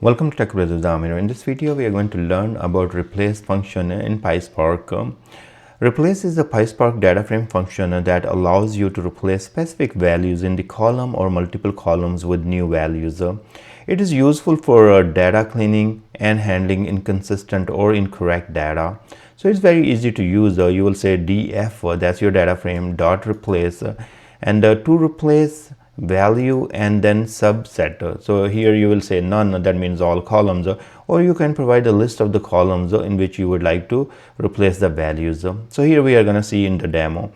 Welcome to Tech with Amir. In this video, we are going to learn about replace function in PySpark. Replace is the PySpark DataFrame function that allows you to replace specific values in the column or multiple columns with new values. It is useful for data cleaning and handling inconsistent or incorrect data. So it's very easy to use. You will say df, that's your data frame, dot replace, and to replace value and then subset. So here you will say none, that means all columns, or you can provide a list of the columns in which you would like to replace the values. So here we are going to see in the demo.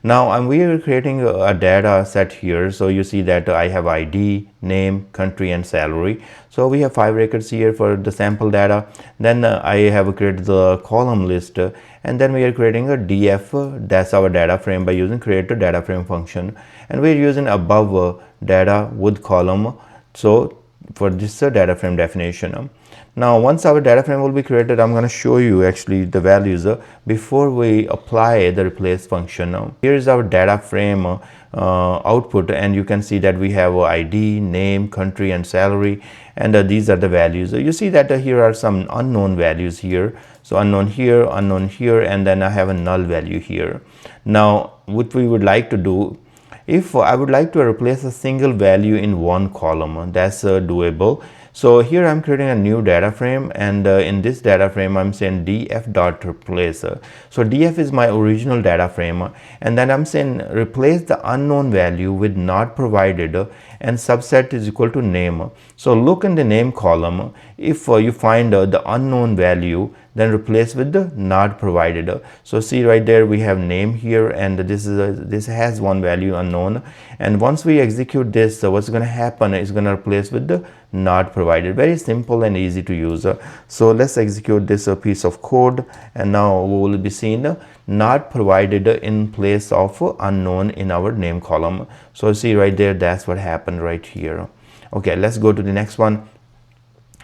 Now we are creating a data set here. So you see that I have ID, name, country and salary. So we have 5 records here for the sample data. Then I have created the column list, and then we are creating a df, that's our data frame, by using create a data frame function, and we're using above data with column. So for this data frame definition. Now once our data frame will be created, I'm going to show you actually the values before we apply the replace function. Here is our data frame output, and you can see that we have ID, name, country and salary, and these are the values. You see that here are some unknown values here. So unknown here, and then I have a null value here. Now what we would like to do, if I would like to replace a single value in one column, that's doable. So here I'm creating a new data frame, and in this data frame I'm saying df dot replace. So df is my original data frame, and then I'm saying replace the unknown value with not provided, and subset is equal to name. So look in the name column. If you find the unknown value, then replace with the not provided. So see right there we have name here, and this has one value unknown, and once we execute this, what's going to happen is going to replace with the not provided. Very simple and easy to use. So let's execute this piece of code, and now we will be seeing not provided in place of unknown in our name column. So see right there, that's what happened right here. Okay, let's go to the next one.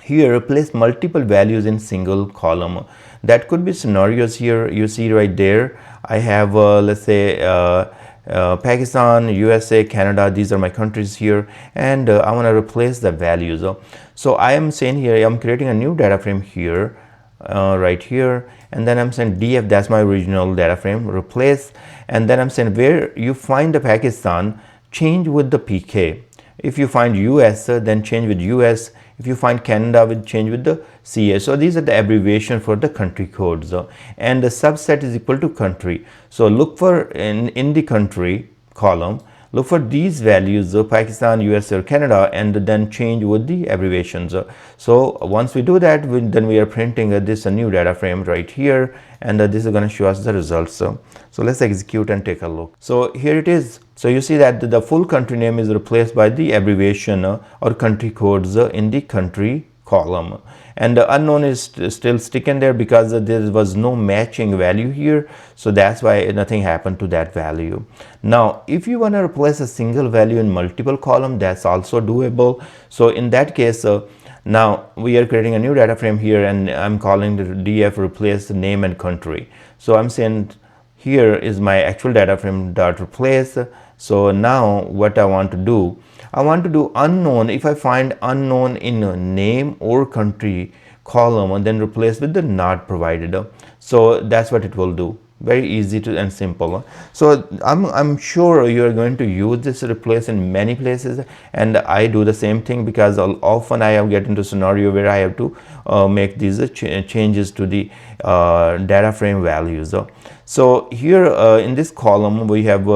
Here replace multiple values in single column. That could be scenarios. Here you see right there I have let's say Pakistan, USA, Canada, these are my countries here, and I want to replace the values. So I am saying here I'm creating a new data frame here, right here, and then I'm saying df, that's my original data frame, replace, and then I'm saying where you find the Pakistan, change with the pk. If you find US, then change with US. If you find Canada, with change with the CA. So these are the abbreviation for the country codes, and the subset is equal to country. So look for in the country column, look for these values, Pakistan, US or Canada, and then change with the abbreviations. So once we do that, then we are printing this a new data frame right here, and this is going to show us the results. So let's execute and take a look. So here it is. So you see that the full country name is replaced by the abbreviation or country codes in the country column, and the unknown is still sticking there because there was no matching value here. So that's why nothing happened to that value. Now if you want to replace a single value in multiple column, that's also doable. So in that case, now we are creating a new data frame here, and I'm calling the df replace name and country. So I'm saying here is my actual data frame dot replace. So now what I want to do, I want to do unknown. If I find unknown in a name or country column, and then replace with the not provided. So that's what it will do. Very easy to and simple. So I'm sure you are going to use this replace in many places, and I do the same thing because often I get into scenario where I have to make these changes to the data frame values. So here in this column we have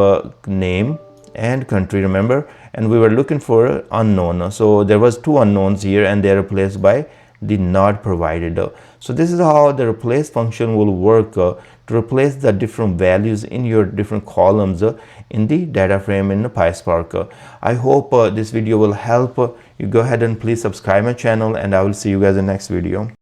name and country, remember, and we were looking for unknown. So there was 2 unknowns here, and they are replaced by the not provided. So this is how the replace function will work to replace the different values in your different columns in the data frame in the PySpark. I hope this video will help. You go ahead and please subscribe my channel, and I will see you guys in the next video.